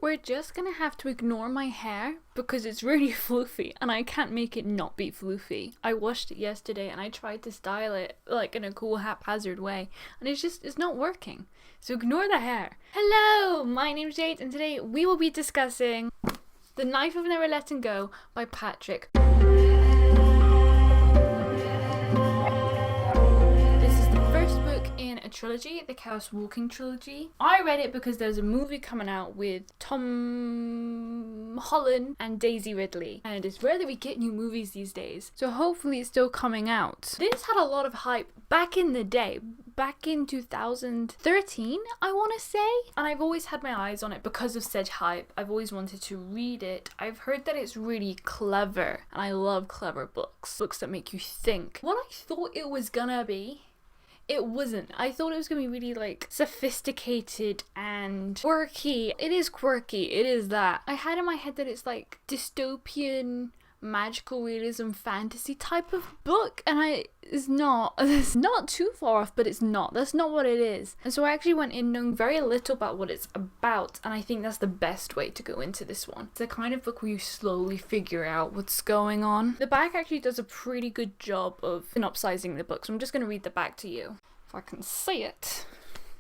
We're just gonna have to ignore my hair because it's really floofy and I can't make it not be floofy. I washed it yesterday and I tried to style it like in a cool haphazard way and it's not working. So ignore the hair. Hello, my name's Jade and today we will be discussing The Knife of Never Letting Go by Patrick. A trilogy, the Chaos Walking trilogy. I read it because there's a movie coming out with Tom Holland and Daisy Ridley, and it's rare that we get new movies these days, so hopefully it's still coming out. This had a lot of hype back in the day, back in 2013 I want to say, and I've always had my eyes on it because of said hype. I've always wanted to read it. I've heard that it's really clever, and I love clever books that make you think. What I thought it was gonna be, it wasn't. I thought it was going to be really like sophisticated and quirky. It is quirky, it is that. I had in my head that it's like dystopian, magical realism, fantasy type of book, and it's not too far off, but it's not. That's not what it is. And so I actually went in knowing very little about what it's about, and I think that's the best way to go into this one. It's the kind of book where you slowly figure out what's going on. The back actually does a pretty good job of synopsizing the book, so I'm just going to read the back to you, if I can say it.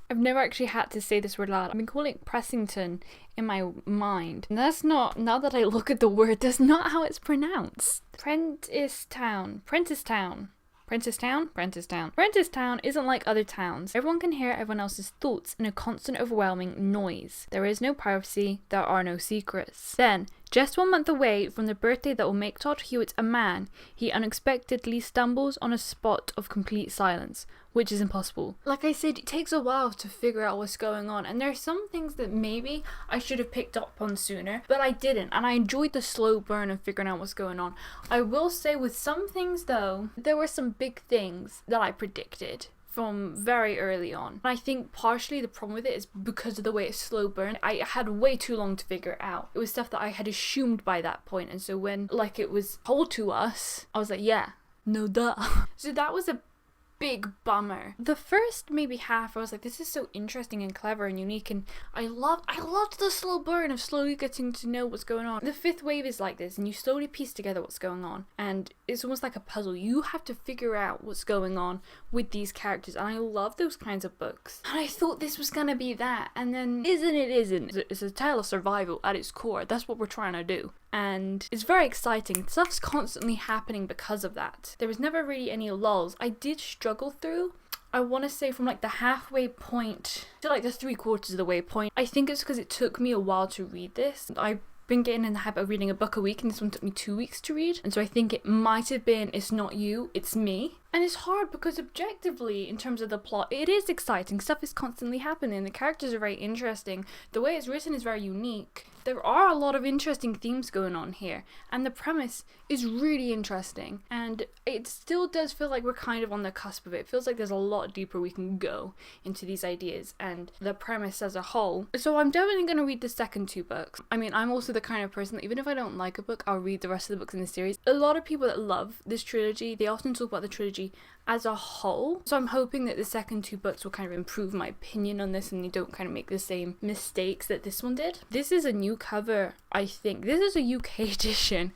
I've never actually had to say this word loud. I've been calling it Pressington in my mind. And that's not, now that I look at the word, that's not how it's pronounced. Prenticetown isn't like other towns. Everyone can hear everyone else's thoughts in a constant overwhelming noise. There is no privacy, there are no secrets. Then, just 1 month away from the birthday that will make Todd Hewitt a man, he unexpectedly stumbles on a spot of complete silence, which is impossible. Like I said, it takes a while to figure out what's going on, and there are some things that maybe I should have picked up on sooner, but I didn't, and I enjoyed the slow burn of figuring out what's going on. I will say with some things though, there were some big things that I predicted from very early on. And I think partially the problem with it is because of the way it's slow burn. I had way too long to figure it out. It was stuff that I had assumed by that point, and so when like it was told to us, I was like, yeah, no duh. So that was a big bummer. The first maybe half I was like, this is so interesting and clever and unique, and I loved the slow burn of slowly getting to know what's going on. The fifth wave is like this, and you slowly piece together what's going on, and it's almost like a puzzle. You have to figure out what's going on with these characters, and I love those kinds of books. And I thought this was gonna be that, and then isn't. It's a tale of survival at its core. That's what we're trying to do. And it's very exciting. Stuff's constantly happening because of that. There was never really any lulls. I did struggle through, I want to say, from like the halfway point to like the 3/4 of the way point. I think it's because it took me a while to read this. I've been getting in the habit of reading a book a week, and this one took me 2 weeks to read. And so I think it might have been, it's not you, it's me. And it's hard because objectively, in terms of the plot, it is exciting. Stuff is constantly happening. The characters are very interesting. The way it's written is very unique. There are a lot of interesting themes going on here, and the premise is really interesting, and it still does feel like we're kind of on the cusp of it. It feels like there's a lot deeper we can go into these ideas and the premise as a whole. So I'm definitely going to read the second 2 books. I mean, I'm also the kind of person that even if I don't like a book, I'll read the rest of the books in the series. A lot of people that love this trilogy, they often talk about the trilogy as a whole, so I'm hoping that the second 2 books will kind of improve my opinion on this and they don't kind of make the same mistakes that this one did. This is a new cover, I think. This is a UK edition.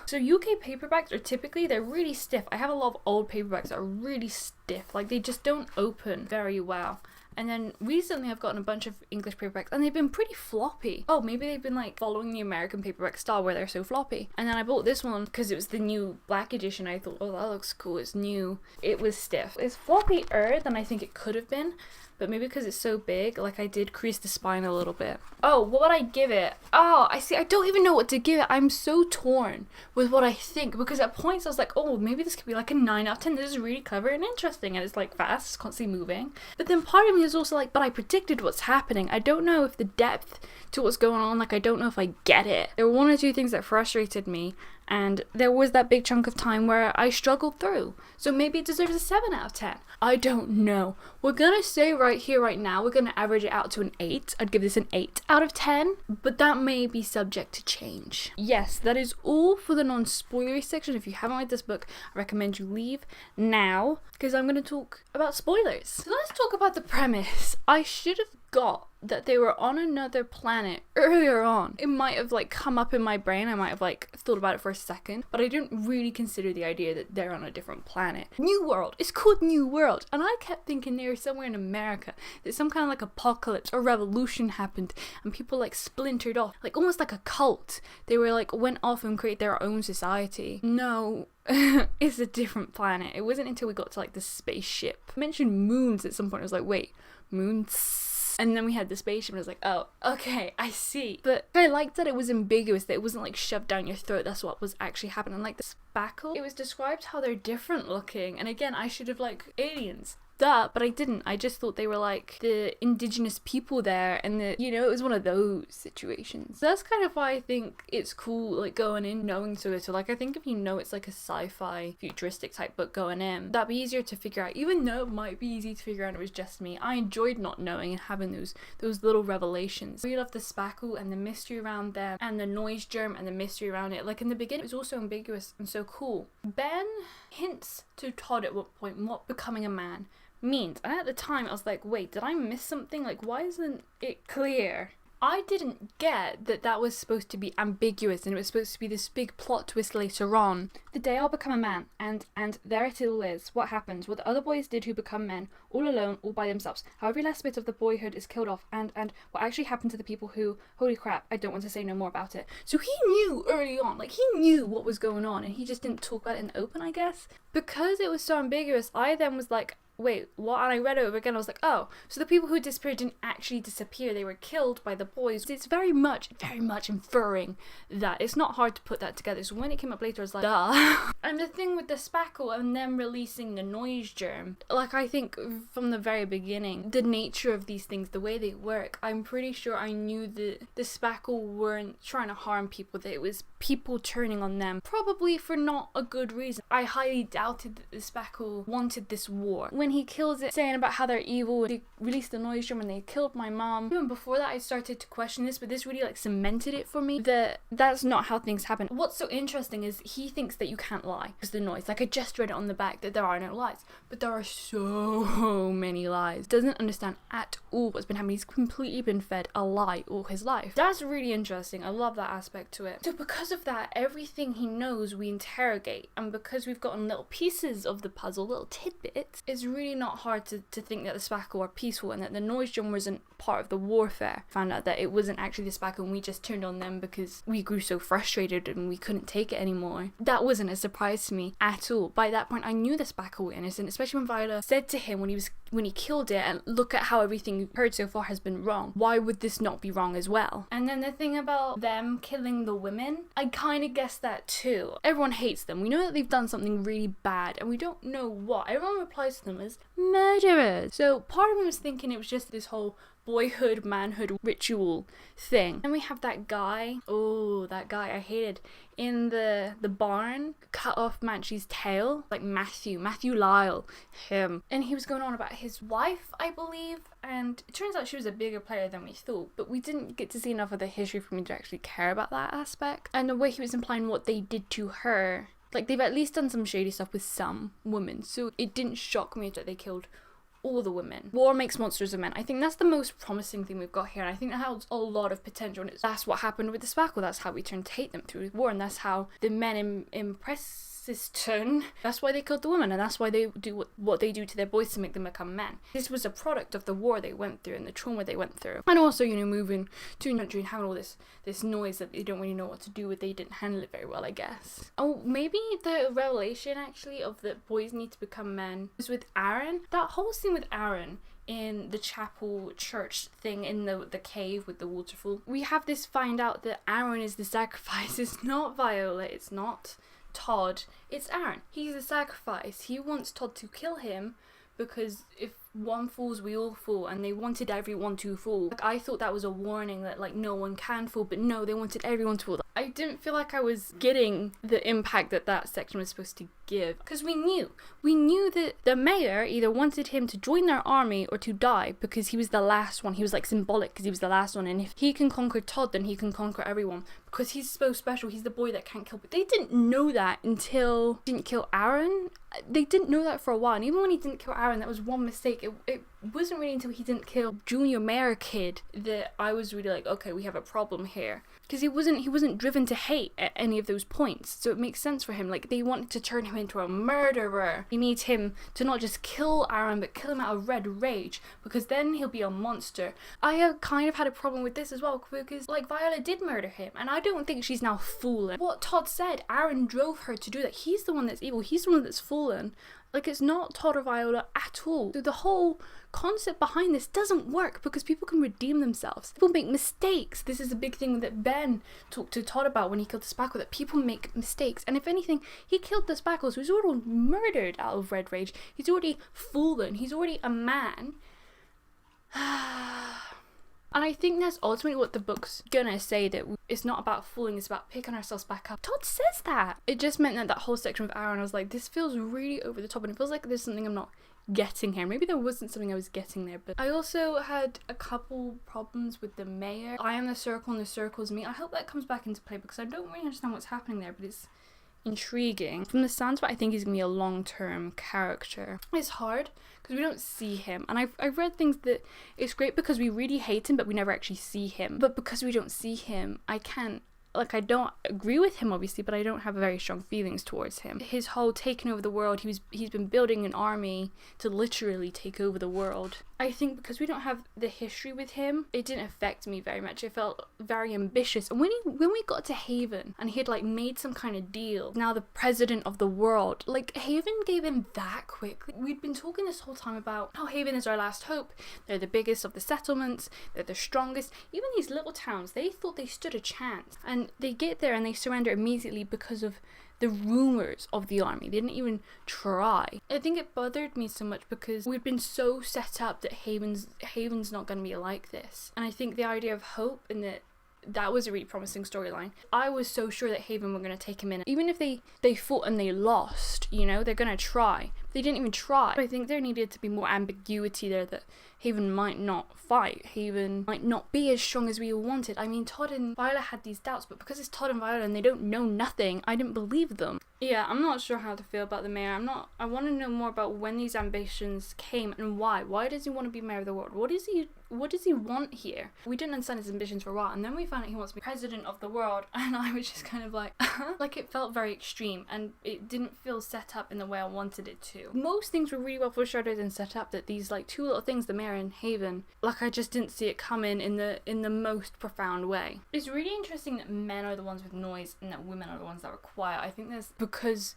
So UK paperbacks are typically, they're really stiff. I have a lot of old paperbacks that are really stiff, like they just don't open very well. And then recently I've gotten a bunch of English paperbacks and they've been pretty floppy. Oh, maybe they've been like following the American paperback style where they're so floppy. And then I bought this one because it was the new black edition. I thought, oh, that looks cool, it's new. It was stiff. It's floppier than I think it could have been, but maybe because it's so big, like I did crease the spine a little bit. Oh, what would I give it? Oh, I see, I don't even know what to give it. I'm so torn with what I think, because at points I was like, oh, maybe this could be like a 9 out of 10. This is really clever and interesting, and it's like fast, it's constantly moving. But then part of me is also like, but I predicted what's happening. I don't know if the depth to what's going on, like I don't know if I get it. There were 1 or 2 things that frustrated me, and there was that big chunk of time where I struggled through. So maybe it deserves a 7 out of 10. I don't know. We're gonna say right here, right now, we're gonna average it out to an 8. I'd give this an 8 out of 10, but that may be subject to change. Yes, that is all for the non-spoilery section. If you haven't read this book, I recommend you leave now, because I'm gonna talk about spoilers. So let's talk about the premise. I should have forgot that they were on another planet earlier on. It might have like come up in my brain, I might have like thought about it for a second, but I didn't really consider the idea that they're on a different planet. New World, it's called New World, and I kept thinking they were somewhere in America, that some kind of like apocalypse or revolution happened and people like splintered off, like almost like a cult. They were like went off and created their own society. No. It's a different planet. It wasn't until we got to like the spaceship. I mentioned moons at some point. I was like, wait, moons? And then we had the spaceship and I was like, oh, okay, I see. But I liked that it was ambiguous, that it wasn't like shoved down your throat. That's what was actually happening. Like the spackle, it was described how they're different looking. And again, I should have like aliens. Duh, but I didn't. I just thought they were like the indigenous people there, and it was one of those situations. So that's kind of why I think it's cool, like going in knowing so little. Like I think if you know it's like a sci-fi futuristic type book going in, that'd be easier to figure out, even though it might be easy to figure out it was just me. I enjoyed not knowing and having those little revelations. We love the spackle and the mystery around them, and the noise germ and the mystery around it. Like in the beginning it was also ambiguous and so cool. Ben hints to Todd at what point what becoming a man means, and at the time I was like, wait, did I miss something? Like, why isn't it clear? I didn't get that was supposed to be ambiguous and it was supposed to be this big plot twist later on. The day I'll become a man, and there it all is. What happens? What the other boys did who become men, all alone, all by themselves. How every last bit of the boyhood is killed off, and what actually happened to the people who, holy crap, I don't want to say no more about it. So he knew early on, like he knew what was going on, and he just didn't talk about it in the open, I guess. Because it was so ambiguous, I then was like, wait, what? And I read it over again, I was like, oh, so the people who disappeared didn't actually disappear, they were killed by the boys. It's very much inferring that. It's not hard to put that together. So when it came up later, I was like, duh. And the thing with the spackle and them releasing the noise germ, like I think from the very beginning, the nature of these things, the way they work, I'm pretty sure I knew that the spackle weren't trying to harm people, that it was people turning on them, probably for not a good reason. I highly doubted that the spackle wanted this war. When he kills it, saying about how they're evil, they released the noise germ and they killed my mom. Even before that I started to question this, but this really like cemented it for me that that's not how things happen. What's so interesting is he thinks that you can't lie because the noise, like I just read it on the back that there are no lies, but there are so many lies. Doesn't understand at all what's been happening. He's completely been fed a lie all his life. That's really interesting. I love that aspect to it. So because of that, everything he knows we interrogate, and because we've gotten little pieces of the puzzle, little tidbits, it's really not hard to think that the spackle are peaceful and that the noise germ wasn't part of the warfare. Found out that it wasn't actually the spackle and we just turned on them because we grew so frustrated and we couldn't take it anymore. That wasn't a surprise to me at all. By that point I knew the spackle were innocent, especially when Viola said to him when he killed it, and look at how everything you've heard so far has been wrong. Why would this not be wrong as well? And then the thing about them killing the women, I kind of guessed that too. Everyone hates them. We know that they've done something really bad and we don't know what. Everyone replies to them as murderers. So part of me was thinking it was just this whole boyhood, manhood ritual thing. And we have that guy, I hated, in the barn, cut off Manchi's tail, like Matthew Lyle, him. And he was going on about his wife, I believe, and it turns out she was a bigger player than we thought, but we didn't get to see enough of the history for me to actually care about that aspect. And the way he was implying what they did to her, like they've at least done some shady stuff with some women, so it didn't shock me that they killed all the women. War makes monsters of men. I think that's the most promising thing we've got here, and I think that has a lot of potential, and that's what happened with the spackle. That's how we turned to hate them through war, and that's how the men in Preston, that's why they killed the women, and that's why they do what they do to their boys to make them become men. This was a product of the war they went through and the trauma they went through, and also moving to a country and having all this noise that they don't really know what to do with. They didn't handle it very well, I guess. Oh, maybe the revelation actually of that boys need to become men was with Aaron. That whole scene with Aaron in the chapel church thing in the cave with the waterfall, we have this find out that Aaron is the sacrifice. It's not Viola, it's not Todd, it's Aaron. He's the sacrifice. He wants Todd to kill him because if one falls, we all fall, and they wanted everyone to fall. Like, I thought that was a warning that like no one can fall, but no, they wanted everyone to fall. I didn't feel like I was getting the impact that section was supposed to give, because we knew that the mayor either wanted him to join their army or to die because he was the last one. He was like symbolic because he was the last one, and if he can conquer Todd, then he can conquer everyone because he's so special. He's the boy that can't kill. But they didn't know that until he didn't kill Aaron. They didn't know that for a while, and even when he didn't kill Aaron, that was one mistake. It wasn't really until he didn't kill Junior Mayor Kid that I was really like, okay, we have a problem here. Because he wasn't driven to hate at any of those points, so it makes sense for him. Like, they wanted to turn him into a murderer. He needs him to not just kill Aaron, but kill him out of red rage, because then he'll be a monster. I have kind of had a problem with this as well, because, like, Viola did murder him, and I don't think she's now fallen. What Todd said, Aaron drove her to do that. He's the one that's evil. He's the one that's fallen. Like, it's not Todd or Viola at all. So the whole concept behind this doesn't work, because people can redeem themselves. People make mistakes. This is a big thing that Ben talked to Todd about when he killed the Spackle, that people make mistakes. And if anything, he killed the Spackles, who's already murdered out of red rage. He's already fallen. He's already a man. And I think that's ultimately what the book's gonna say, that it's not about falling, it's about picking ourselves back up. Todd says that. It just meant that whole section with Aaron, I was like, this feels really over the top, and it feels like there's something I'm not getting here. Maybe there wasn't something I was getting there, but I also had a couple problems with the mayor. I am the circle and the circle is me. I hope that comes back into play, because I don't really understand what's happening there, but it's intriguing. From the sounds of it, I think he's gonna be a long-term character. It's hard because we don't see him, and I've read things that it's great because we really hate him but we never actually see him, but because we don't see him, I don't agree with him obviously, but I don't have very strong feelings towards him. His whole taking over the world, he's been building an army to literally take over the world. I think because we don't have the history with him, it didn't affect me very much. It felt very ambitious. And when we got to Haven and he had like made some kind of deal, now the president of the world, like Haven gave him that quickly. We'd been talking this whole time about how Haven is our last hope. They're the biggest of the settlements. They're the strongest. Even these little towns, they thought they stood a chance. And they get there and they surrender immediately because of the rumors of the army. They didn't even try. I think it bothered me so much because we'd been so set up that Haven's not going to be like this. And I think the idea of hope and that was a really promising storyline. I was so sure that Haven were going to take him in. Even if they fought and they lost, you know, they're going to try. They didn't even try. I think there needed to be more ambiguity there, that Haven might not fight. Haven might not be as strong as we all wanted. I mean, Todd and Viola had these doubts, but because it's Todd and Viola and they don't know nothing, I didn't believe them. Yeah, I'm not sure how to feel about the mayor. I want to know more about when these ambitions came and why. Why does he want to be mayor of the world? What does he want here? We didn't understand his ambitions for a while, and then we found out he wants to be president of the world, and I was just kind of like, like, it felt very extreme, and it didn't feel set up in the way I wanted it to. Most things were really well foreshadowed and set up, that these like two little things, the mayor and Haven, like I just didn't see it coming in the most profound way. It's really interesting that men are the ones with noise and that women are the ones that were quiet. I think that's because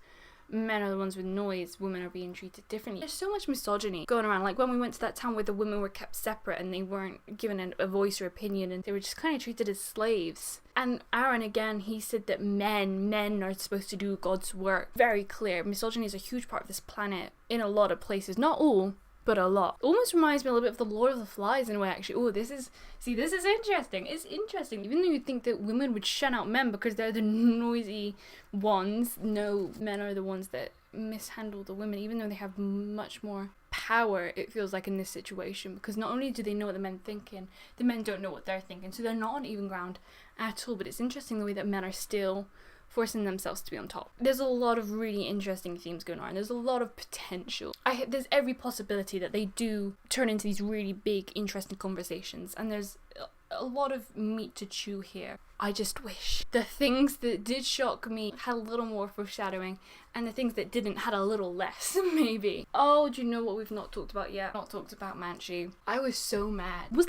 men are the ones with noise, women are being treated differently. There's so much misogyny going around. Like when we went to that town where the women were kept separate and they weren't given a voice or opinion, and they were just kind of treated as slaves. And Aaron, again, he said that men are supposed to do God's work. Very clear. Misogyny is a huge part of this planet in a lot of places. Not all, but a lot. Almost reminds me a little bit of the Lord of the Flies in a way, actually. Oh, this is interesting. It's interesting. Even though you'd think that women would shun out men because they're the noisy ones, no, men are the ones that mishandle the women, even though they have much more power, it feels like, in this situation, because not only do they know what the men thinking, the men don't know what they're thinking, so they're not on even ground at all. But it's interesting the way that men are still forcing themselves to be on top. There's a lot of really interesting themes going on. There's a lot of potential. There's every possibility that they do turn into these really big, interesting conversations, and there's a lot of meat to chew here. I just wish the things that did shock me had a little more foreshadowing, and the things that didn't had a little less, maybe. Oh, do you know what we've not talked about yet? Not talked about Manchi. I was so mad. Was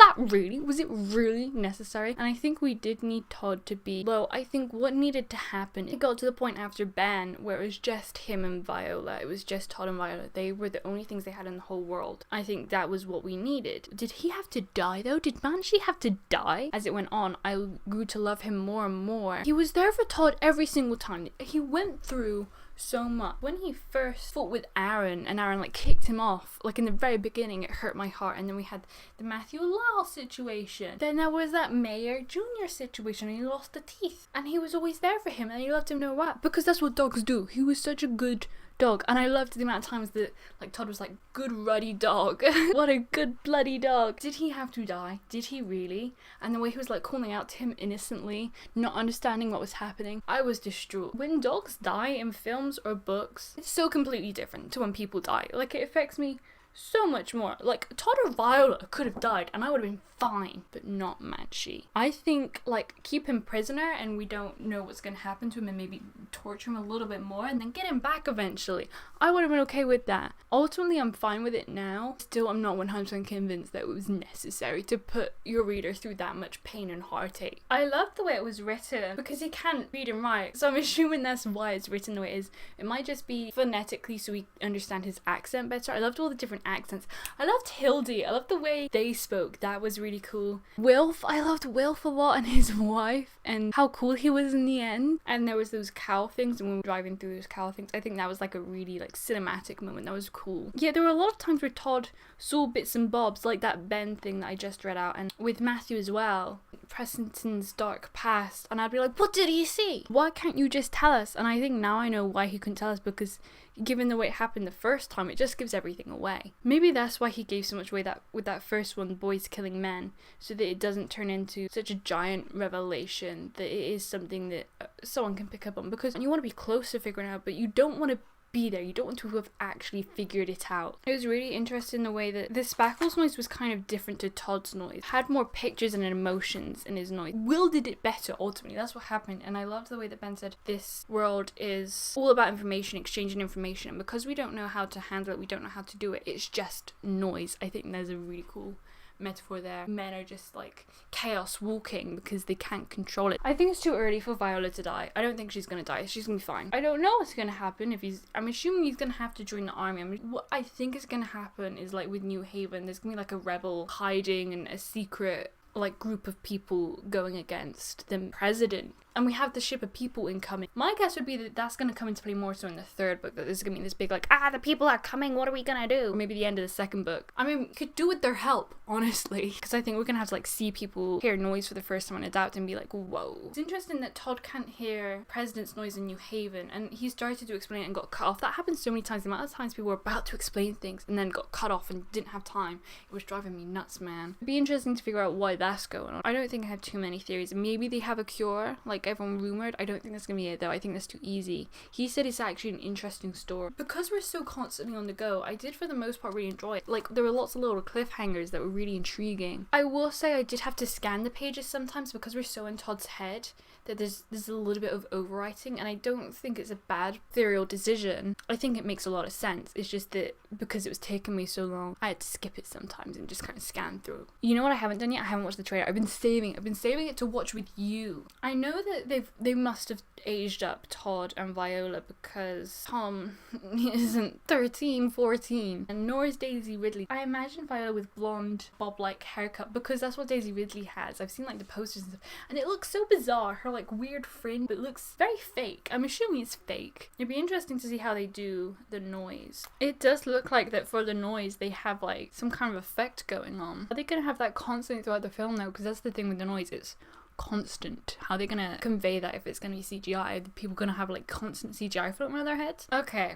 it really necessary? And I think we did need Todd to be, well, I think what needed to happen, it got to the point after Ben where it was just him and Viola. It was just Todd and Viola. They were the only things they had in the whole world. I think that was what we needed. Did he have to die though? Did Manchi have to die? As it went on, I grew to love him more and more. He was there for Todd every single time. He went through so much. When he first fought with Aaron and Aaron like kicked him off, like in the very beginning, it hurt my heart. And then we had the Matthew Lyle situation. Then there was that Mayor Jr. situation, and he lost the teeth, and he was always there for him, and he loved him no what, because that's what dogs do. He was such a good dog, and I loved the amount of times that like Todd was like, good ruddy dog. What a good bloody dog. Did he have to die? Did he really? And the way he was like calling out to him innocently, not understanding what was happening, I was distraught. When dogs die in films or books, it's so completely different to when people die. Like, it affects me so much more. Like, Todd or Viola could have died and I would have been fine, but not Manchi. I think, like, keep him prisoner and we don't know what's going to happen to him and maybe torture him a little bit more and then get him back eventually. I would have been okay with that. Ultimately, I'm fine with it now. Still, I'm not 100% convinced that it was necessary to put your reader through that much pain and heartache. I love the way it was written because he can't read and write, so I'm assuming that's why it's written the way it is. It might just be phonetically so we understand his accent better. I loved all the different accents. I loved Hildy. I loved the way they spoke. That was really cool. Wilf, I loved Wilf a lot and his wife and how cool he was in the end. And there was those cow things and when we were driving through those cow things, I think that was like a really like cinematic moment. That was cool. Yeah, there were a lot of times where Todd saw bits and bobs like that Ben thing that I just read out, and with Matthew as well, Preston's dark past, and I'd be like, what did he see? Why can't you just tell us? And I think now I know why he couldn't tell us, because given the way it happened the first time, it just gives everything away. Maybe that's why he gave so much away that with that first one, boys killing men, so that it doesn't turn into such a giant revelation, that it is something that someone can pick up on, because you want to be close to figuring out, but you don't want to be there. You don't want to have actually figured it out. It was really interesting the way that the Spackle's noise was kind of different to Todd's noise. Had more pictures and emotions in his noise. Will did it better ultimately. That's what happened. And I loved the way that Ben said this world is all about information, exchanging information. And because we don't know how to handle it, we don't know how to do it, it's just noise. I think there's a really cool metaphor there. Men are just like chaos walking because they can't control it. I think it's too early for Viola to die. I don't think she's gonna die. She's gonna be fine. I don't know what's gonna happen if I'm assuming he's gonna have to join the army. What I think is gonna happen is like with New Haven, there's gonna be like a rebel hiding and a secret like group of people going against the president, and we have the ship of people incoming. My guess would be that that's going to come into play more so in the third book, that there's going to be this big like, the people are coming, what are we going to do? Or maybe the end of the second book. I mean, could do with their help, honestly, because I think we're going to have to like see people hear noise for the first time and adapt and be like, whoa. It's interesting that Todd can't hear President's noise in New Haven, and he started to explain it and got cut off. That happened so many times. The amount of times people were about to explain things and then got cut off and didn't have time. It was driving me nuts, man. It'd be interesting to figure out why that's going on. I don't think I have too many theories. Maybe they have a cure, like everyone rumored. I don't think that's gonna be it though. I think that's too easy. He said it's actually an interesting story. Because we're so constantly on the go, I did for the most part really enjoy it. Like, there were lots of little cliffhangers that were really intriguing. I will say I did have to scan the pages sometimes because we're so in Todd's head that there's a little bit of overwriting, and I don't think it's a bad ethereal decision. I think it makes a lot of sense. It's just that because it was taking me so long, I had to skip it sometimes and just kind of scan through. You know what I haven't done yet? I haven't watched the trailer. I've been saving it to watch with you. I know that they must have aged up Todd and Viola because Tom isn't 13, 14, and nor is Daisy Ridley. I imagine Viola with blonde bob-like haircut because that's what Daisy Ridley has. I've seen like the posters and stuff, and it looks so bizarre. Her like weird fringe, but it looks very fake. I'm assuming it's fake. It'd be interesting to see how they do the noise. It does look like that for the noise they have like some kind of effect going on. Are they gonna have that constant throughout the film though? Because that's the thing with the noise, it's constant. How are they gonna convey that if it's gonna be CGI? Are people gonna have like constant CGI floating around their heads? Okay.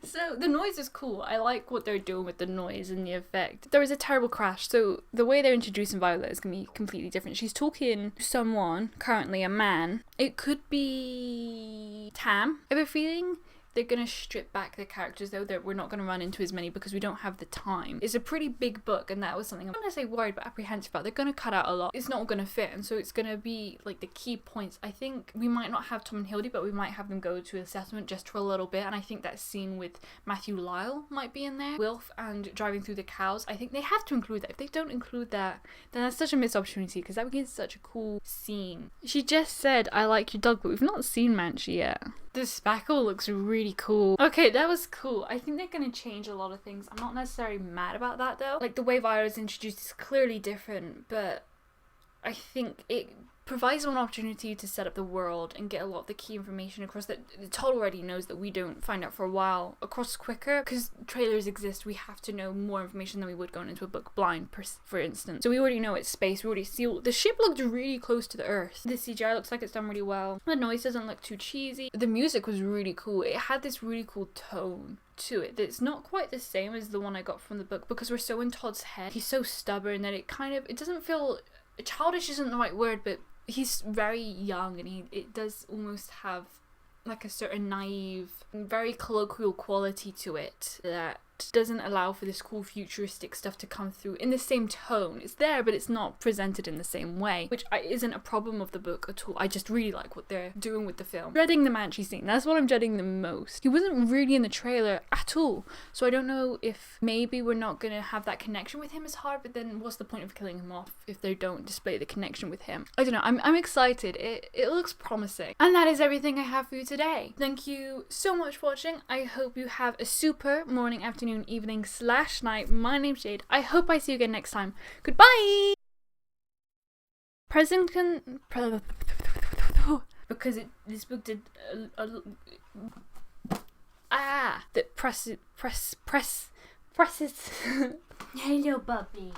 So the noise is cool. I like what they're doing with the noise and the effect. There was a terrible crash, so the way they're introducing Viola is gonna be completely different. She's talking to someone, currently a man. It could be Tam. I have a feeling they're going to strip back the characters though, that we're not going to run into as many because we don't have the time. It's a pretty big book, and that was something I'm going to say worried but apprehensive about. They're going to cut out a lot. It's not going to fit, and so it's going to be like the key points. I think we might not have Tom and Hildy, but we might have them go to a settlement just for a little bit, and I think that scene with Matthew Lyle might be in there. Wilf and driving through the cows. I think they have to include that. If they don't include that, then that's such a missed opportunity because that would be such a cool scene. She just said, I like your dog, but we've not seen Manchi yet. The spackle looks really cool. Okay, that was cool. I think they're going to change a lot of things. I'm not necessarily mad about that though. Like the way Viola's introduced is clearly different, but I think it provides one opportunity to set up the world and get a lot of the key information across that Todd already knows that we don't find out for a while across quicker, because trailers exist. We have to know more information than we would going into a book blind, for instance. So we already know it's space. We already see the ship looked really close to the Earth. The CGI looks like it's done really well. The noise doesn't look too cheesy. The music was really cool. It had this really cool tone to it that's not quite the same as the one I got from the book because we're so in Todd's head. He's so stubborn that it doesn't feel childish isn't the right word, but he's very young, and it does almost have like a certain naive, very colloquial quality to it that plot doesn't allow for this cool futuristic stuff to come through in the same tone. It's there, but it's not presented in the same way, which isn't a problem of the book at all. I just really like what they're doing with the film. Dreading the Manchi scene, that's what I'm dreading the most. He wasn't really in the trailer at all, so I don't know if maybe we're not gonna have that connection with him as hard, but then what's the point of killing him off if they don't display the connection with him? I don't know, I'm excited. It looks promising. And that is everything I have for you today. Thank you so much for watching. I hope you have a super morning, afternoon, evening / night. My name's Jade. I hope I see you again next time. Goodbye! Because this book did that presses Hello, puppy.